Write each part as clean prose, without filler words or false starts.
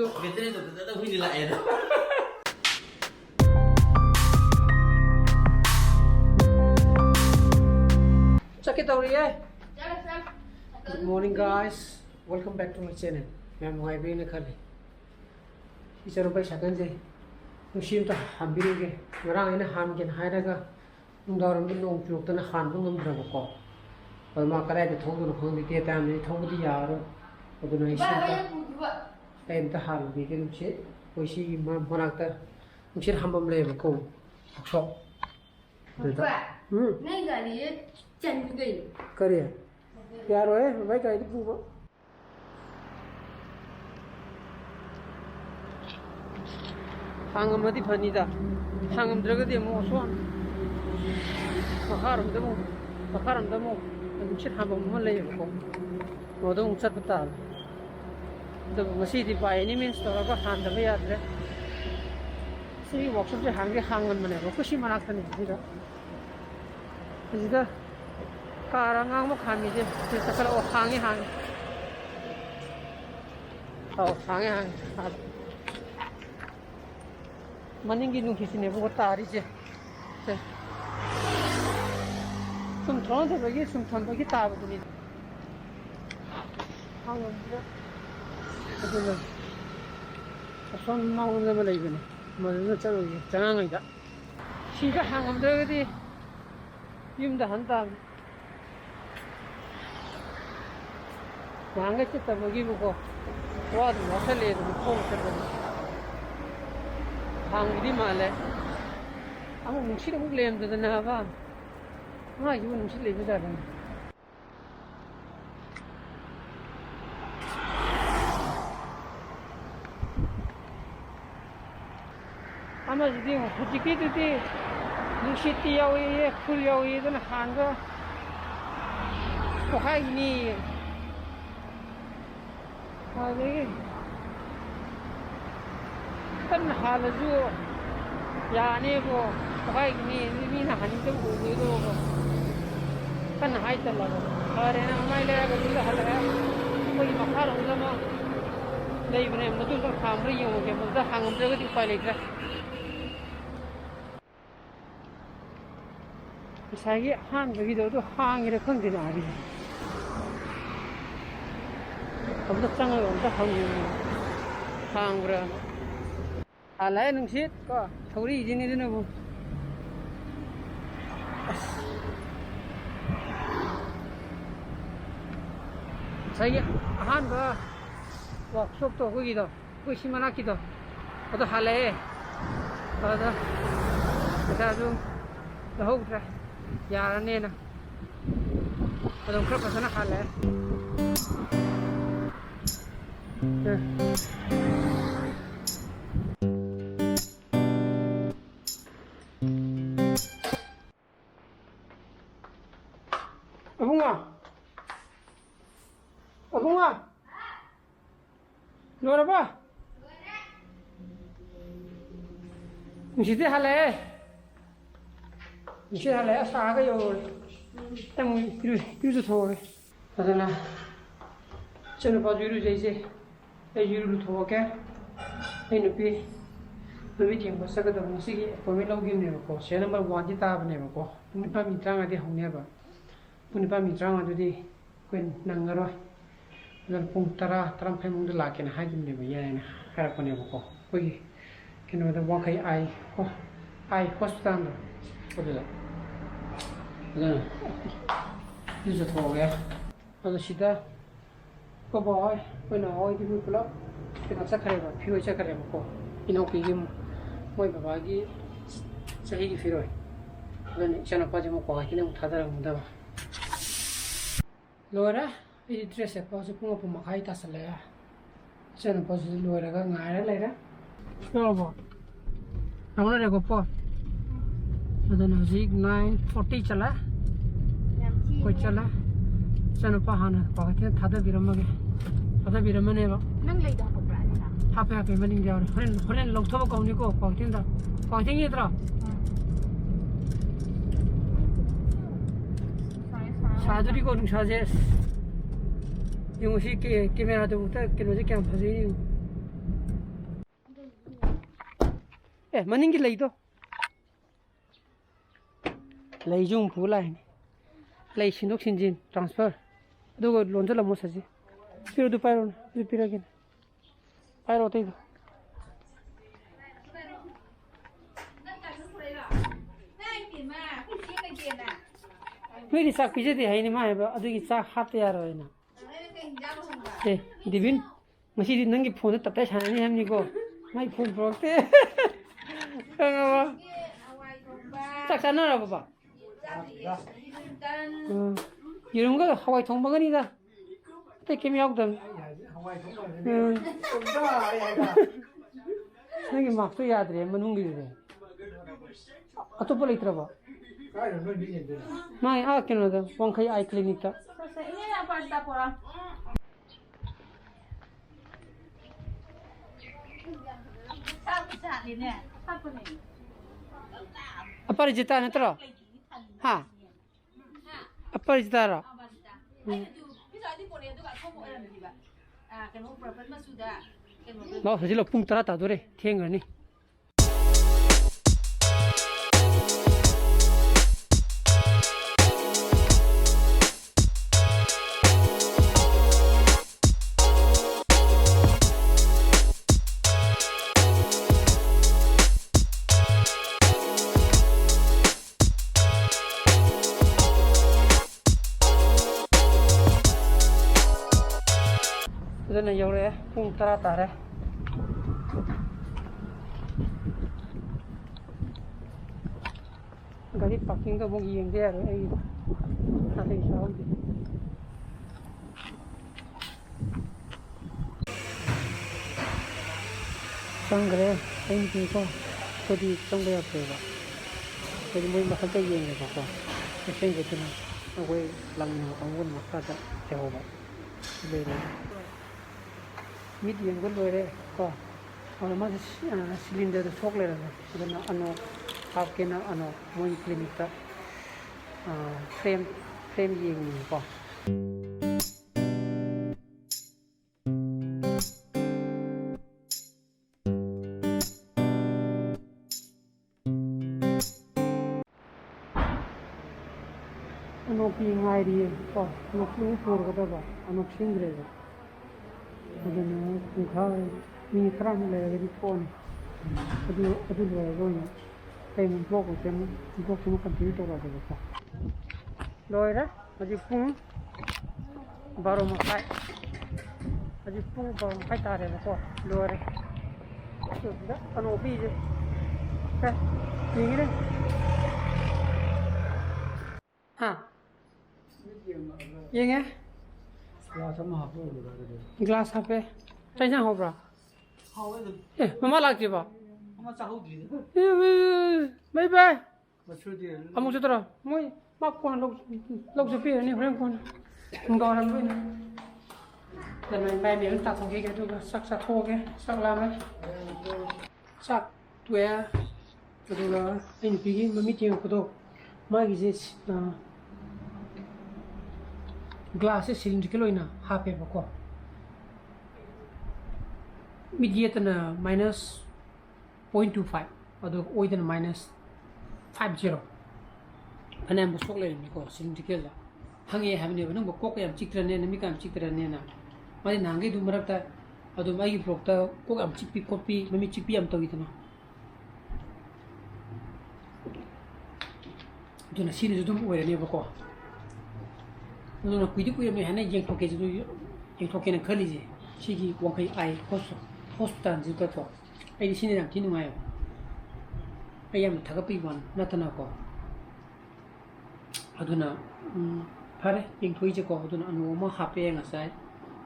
Biasanya itu tetap ini lah ya. Sakit tau ri hai. Good morning guys. Welcome back to my channel. मैं मुहाई भी निकाले. इस रुपये शक्न से मुशीम तो हम भी नहीं गए. मेरा इन्हें हान के नहाए रहेगा. उन में लोग लोग तो ना हान तो हम रंगो को. और माँ करे तो थोड़ा तो हम भी कहते हैं नहीं थोड़ा दी यार. और तो नहीं सुनता. ऐन तो हाल भी के मुझे कोई सी माँ मनाता. मुझे हम बम ले बको. अच्छा. नहीं गाड़ी है चंद गई करिए यार होए भाई गाड़ी तो पूरा 항암 어디 번이다. 항암 들어가디 뭐 소원. 바카람도 뭐 음식 한번 몰래요. 모두 뭉쳤다. 또 뭐시디 바이니 민스터가 한다고 해야 돼. 이 워크숍에 한개 항암만 해고 그시만 학생이 진짜. 그래서 가랑강 뭐 감이지. 그래서 그걸 항이 만인기 눈 기시네 보고 딸이지. 좀 더는데 여기 좀 던덕이 따보더니 항암들 그래서 손 나오는 데만 이거네. 뭐는 저기 장항이다. 시가 항암들 어디 юм도 한다. 양가 찢다 먹이 보고 와도 못살래도 못 살래. 방일이 말래. 아무 뭉치를 먹려면 되나 봐. 아, 이거 뭉치를 입으자. 아마 지금 솔직히도 뭉치 야오에 풀 야오에는 한거 고하이니 아니 큰 할아주 야네고 고하이니 미나 한좀 보고도 큰 하이달라고 아래나 마일라가 둘다 할래 거기 막하러 오자마 레이브네 모두 다 감을 이용하게 모두 항음 저기 빨리가 자기 한국이도 항이래 컨디는 아니지. 엄청 짱을 엄청 항으로 알아야 능sit có thổi gì nữa không? 자기 한거 워크숍도 거기도 그 시만하기도 그것도 할래. 맞아. 그래서 좀 호그래. 야라네나. 그럼 그렇게 해서 할래. 어붕아. 놀아 봐. 무시대 할래. 이제 할래 사가요. 땀 이루서 더워. 그러나 저는 봐도 이제 이루로 더워게. 이놈이 지금 벌써도 무시기 보밀로기네 고. 쟤는 뭐 완전 다브네 고. 분파 미장아디 홍네 봐. 분파 미장아디 그 난가로 그걸 뽕 따라 몽들 라케나 하긴네 뭐 얘는 하라고네 고. 거기 걔네들 와카이 아이 호스피탈로 어디다 그냥 이제 더워게 아저씨다 그 보이 왜나 어디 불러 그냥 착하게 봐 피부 착하게 먹고 이놈끼리 뭐이 바바기 자기기 필요해 그러니 저는 빠져 먹고 가기는 다다랑 문다 봐 로라 이 드레스 빠져 뽕어 뽕어 가이 땄을래야 저는 빠져 로라가 ngaira leira 여러분 오늘 이거 봐 अदन हजिक 9:40 चला कोई चला चनो पहाना पाके थादा बिरमगे थादा बिरमने बा नंग लेदा पकड़ा हापे मनिंग जाव हरेन लौथब कौनी को पाकिन दा पाकिन इधर सादरी को साजे yung si camera to uta kino je kyam phase ni Maning cái lấy đâu lấy dùng phú lại lấy xin đốc xin jin transfer đâu có loan cho làm một gì phía đâu phải rồi phía kia phải rồi thế mấy đi sắc pizza thì hay này mà ở đây sắc hot ya rồi nè thế Divin masih di nang cái phone tập tay sáng này em như cô mấy phone pro thế không à chắc chắn rồi bà 이런 거 하와이 통방은이다. 떼김이 하거든. 생기 막 써야 돼. 뭐 게 또 빨리 들어봐. 마이 아끼노다. 왕카이 아이 클리닉다. 아빠리 짓다 안 했더라. 하. 아빠리 짓다라. 너 사실로 뿡 따라다 도래. 탱거니. Đây này dầu đấy, phun tara tara đấy. Cái parking đó bông yên thế rồi, ai ta thấy sao vậy? Sang cái anh chị có đi trong đây chơi vào, cái mình mà không thấy yên rồi có, cái xem cái này, ở quê lăng ông quân mặc ra theo vậy, đây này. Medium kan boleh ko kalau masih silinder sok le dan ano half kena ano moin klinik ta frame yang ni ko ano pingai dia ko ano pun pur kata ba ano singre ಅದನ್ನು ಮೀ ಕ್ರಾಮ್ level phone ಅದು level time block time continue ತಗೋಬೇಕು ಲೋಯ್ರ ಅಜಿ ಪುಂಗ್ ಬಾರೋ ಮಕಾಯ್ ಅಜಿ ಪುಂಗ್ ಬಾರೋ ಮಕಾಯ್ ತಾರೇಬೇಕು ಲೋಯ್ರೆ ಅನು ಬೀಜ ಹಿಂಗಿದೆ ಹಾಂ ಹೆಂಗೆ glass apa? Tanya apa? Mama lagi apa? Mama tahu dia. Bye bye. Macam dia. Kamu cakap, moi mak kuan lok sepi ni orang kuan. Engkau orang ni. Dan main ni tak kau kaya tu sak thok ke, sak lama. Sak tu ya. Tu lah. Ini pergi meeting aku tu. Mak is glass cylindrical ina half e bako mediate na minus 0.25 adu oid na minus 50 ana am sok le ni ko cylindrical la hangi hamne bana ko ko yam chikra ne mi kam chikra ne na mari nange du marak ta adu mai prok ta ko am chikpi copy mami chikpi am to itna du na sine du mo ne bako nó quý quý mình hay dành thuộc cái này khơi gì chỉ khi quan hệ ai hospital gì đó thôi ai đi xin làm chi ngoài ai em thắc bị vấn nát nào có ở đó na phải dành thuộc gì có ở đó na anh mà học về ngay sai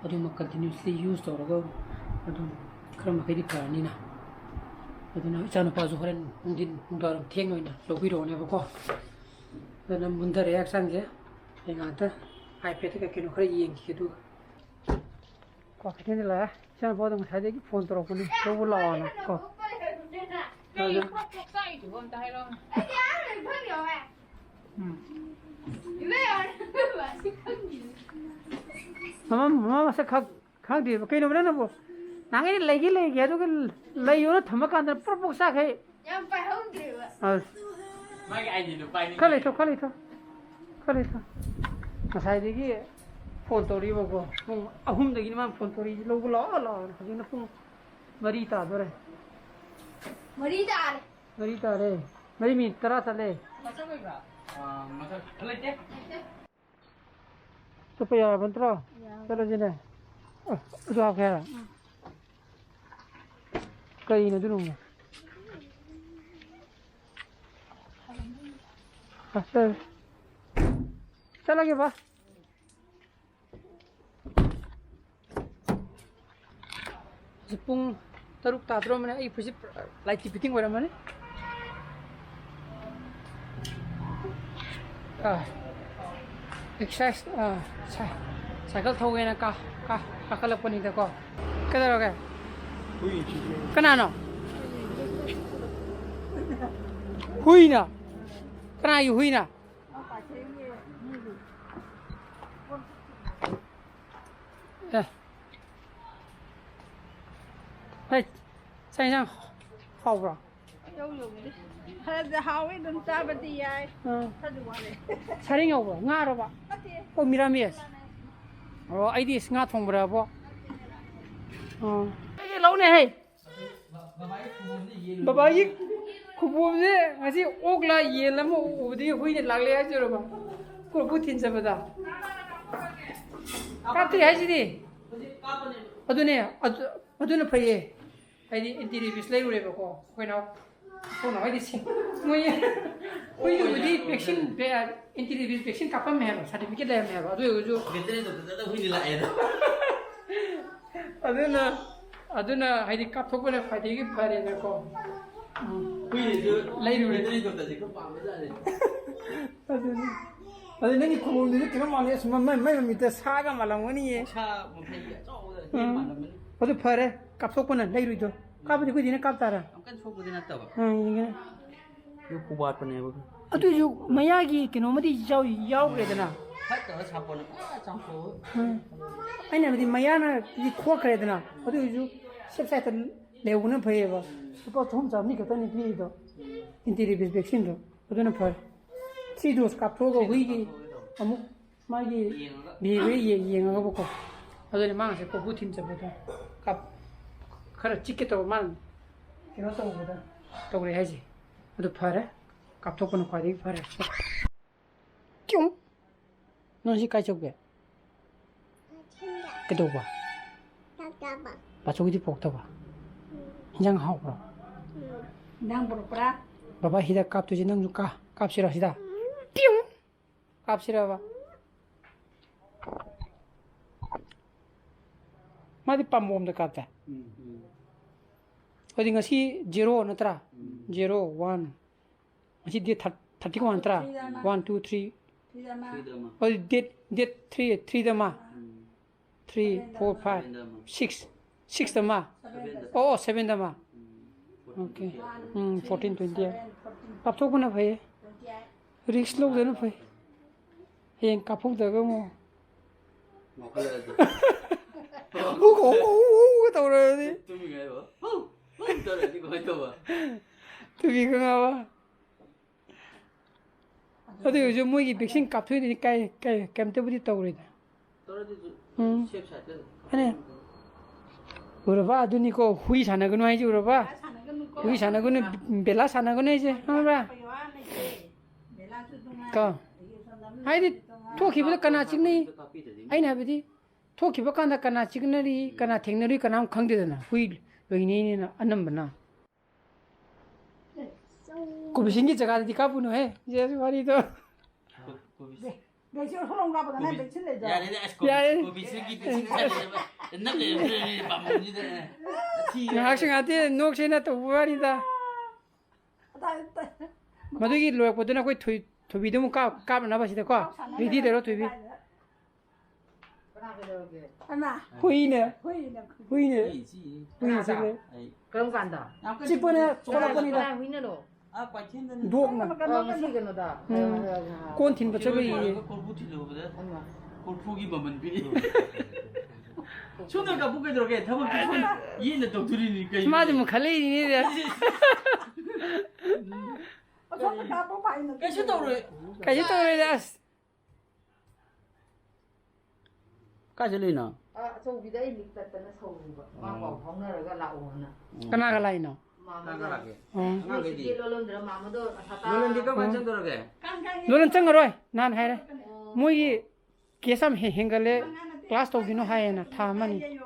ở đó mà continuously use đó rồi ở đó cái mà cái đi phải ni na ở đó na cha nó bao giờ hơn không đó thiêng rồi na lâu video này có đó na muốn ta reaction gì anh ăn ta iPad ka kino khare yeng ki du ko kene la chan bo dong thai de ki phone tro ko ni to bu la na ko mama sa khang di kai no na bo nang ni legi du ke lai yo na thama ka na pro sa khai Yang phải không được ạ. Mấy cái anh gì được bay đi. Khali thôi masai phone tori bago ahum dagi man phone tori logo lo hajuna pung mari ta dore Mari dar. mari ta re mari mi tara tale Masa kau iba? Masa kalau cek. supaya bantro chalo jine udu ha khaira kai na dunu ma चला गया बा pung taruk tadro mana ai phusi light fitting wara mane exercise cycle thau ge na ka kala pani da ko kada ga kana no hui na kana yu hui na hey sai sang hao bro đâu dùng đi hay là hao ấy đừng ta bên đi ai ta được qua này 차링 오버 nga로 봐. 어 미라미스. 아이디스 nga thong bra bo. 이게 라오네 헤이. 바바이 쿠보네 아지 옥라 예라모 오디 호이네 लागले 하지로 봐. 그걸 부틴 잡아다. 까트리 하지디. 어두네 파예. 아이디 인티리비스 레이브레 보고 거기나 또 나와야 되지. 뭐야 우리 백신 인티리비스 백신 값하면 해봐. 서티피케트 내면 해봐. 저 Kita ni tu kita hui ni lah ya. 아두나 아이디 값하고는 파이되게 파야 되고. Hui ni tu. Lain Kita ni tu tadi kau paham tak ni? 아니 고모들이 그런 말이 있으면 매 밑에 사가 말랑거니. Cha mungkin ya. Cakap dah. Ni mana mana. 어디 파래? 값하고는 내리도. 값이 그 뒤에 값따라. Kan fokus ni nak tahu. 이게 Yo kuat pun ya. 아두주 마야기 그놈들이 야오 그래잖아. Hata siapa ni? Campur. 아니 어디 마야나 이 코어 그래잖아. 어디주 셉사이트 내우는 거예요. 그거 좀 잡니 그랬더니 비도. 인티리비스 백신도. 그거는 파. 시도스 값하고 위기 아무 마기 비비 얘기하고 보고. 어디 망해서 그 부팀 잡아도 값 그래 찍겠다고 만 이것도 보다 또 그래 해야지. 어디 파래? 값도고는 과대기 파래. 뀨. 너시 까쪽게. 그도 봐. 바쪽이 복도 봐. 인장 하고. đang bột ra 바바 히다 값도 지는 줄까? 값이라 히다. 띵. 값이라 봐. 마디 빰 몸도 값다. 어디 가시 0 나트라. 0 1. Masih dia 31 tra. 1 2 3. thì ra mà Oh dia 3 dama. 3 4 5 6 6 dama. Oh 7 dama. Okay. 14 20. Kap thok na bhai. Risk log de na bhai. Heng kap phok da ga mo. Mau kalau tu. cái tàu rồi đi. Tu ni ngay bo. Tu ni kau tahu ba. Tu bi ka ba. 어디 요즘 뭐 이 백신 값이 되니까 깜짝부터 떠오르다. Tu ni siap saja. 아니. 우러봐 아두니고 후이 사나거는 해지 우러봐. 후이 사나거는 벨라 사나거는 이제 하라. phải qua này chị để làm chút tung 까. 하이디 토키부터 까나 찍니? 아니 나비디 토키부터 까나 까나 찍느리 까나 택느리 까나 강대잖아. 후이 여기는 안넘버나. 고비신기 제가 어디 가보노 해. 이제 말이도. để cho không gặp cái này để xin để Ya rồi ni dah kopi sedikit saja. Nak le bambu ni dah. 야, 학생한테 녹색이나 또 우발이다. 마두기 로약보다는 거의 도비도면 까면 나바시다 과. 리디대로 도비. anh à 후이네. huy nè 후이네. 후이네 세계. 그런 거 한다. 집번에 콜라보니다. 위너로. Ah, kucing dan. 독나. masih kan udah. 꼰틴 버저기. Kau putih loh, betul. Kau pergi baman pilih. 손을 가보게 들어게 더블 손 이해는 또 둘이니까 맞아 뭐 갈래니 돼 손을 가보 봐 있는. cái đâu rồi cái gì tôi đây cái gì lên nào 아, 저 위에 밑에는 서울이고. 막 방나라가 나오나. cái nào cái này nó 나가라게 ờ 이게 롤런들 마음도 사다. 너는 네가 완전 들어게 너는 짱 rồi nan hay đấy mỗi cái sam hình cái lệ class tôi nó hay nè tham mà nè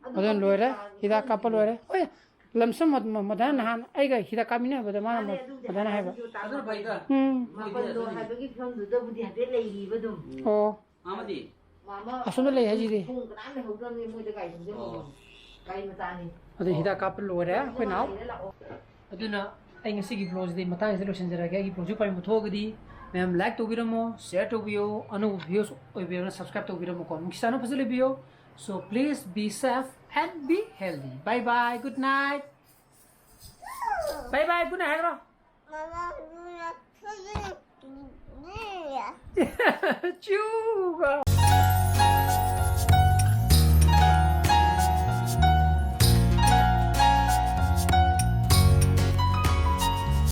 어떤 로에래 히다 까빠 로에래 어이 lamsam mà đàn han ai cái 히다 까미네 mà đàn hay vậy 아들 바이가 마음도 하기 편도 부디 한테 레이리거든. 어 아마디 마마. 아손을 내 해지 đi 공 그다음에 호전이 뭐지 가이 좀 뭐. 가이 맞다니. 어디 히다 까빠 로에래 cái nào aduna ai ngasi gi vlogs de mata is solution jara ga gi project pai mo thogdi mem like to biramo share to bio anu views oi bio subscribe to biramo kon kisano phasile bio so please be safe and be healthy bye bye good night bye bye good night ro Mama, chuga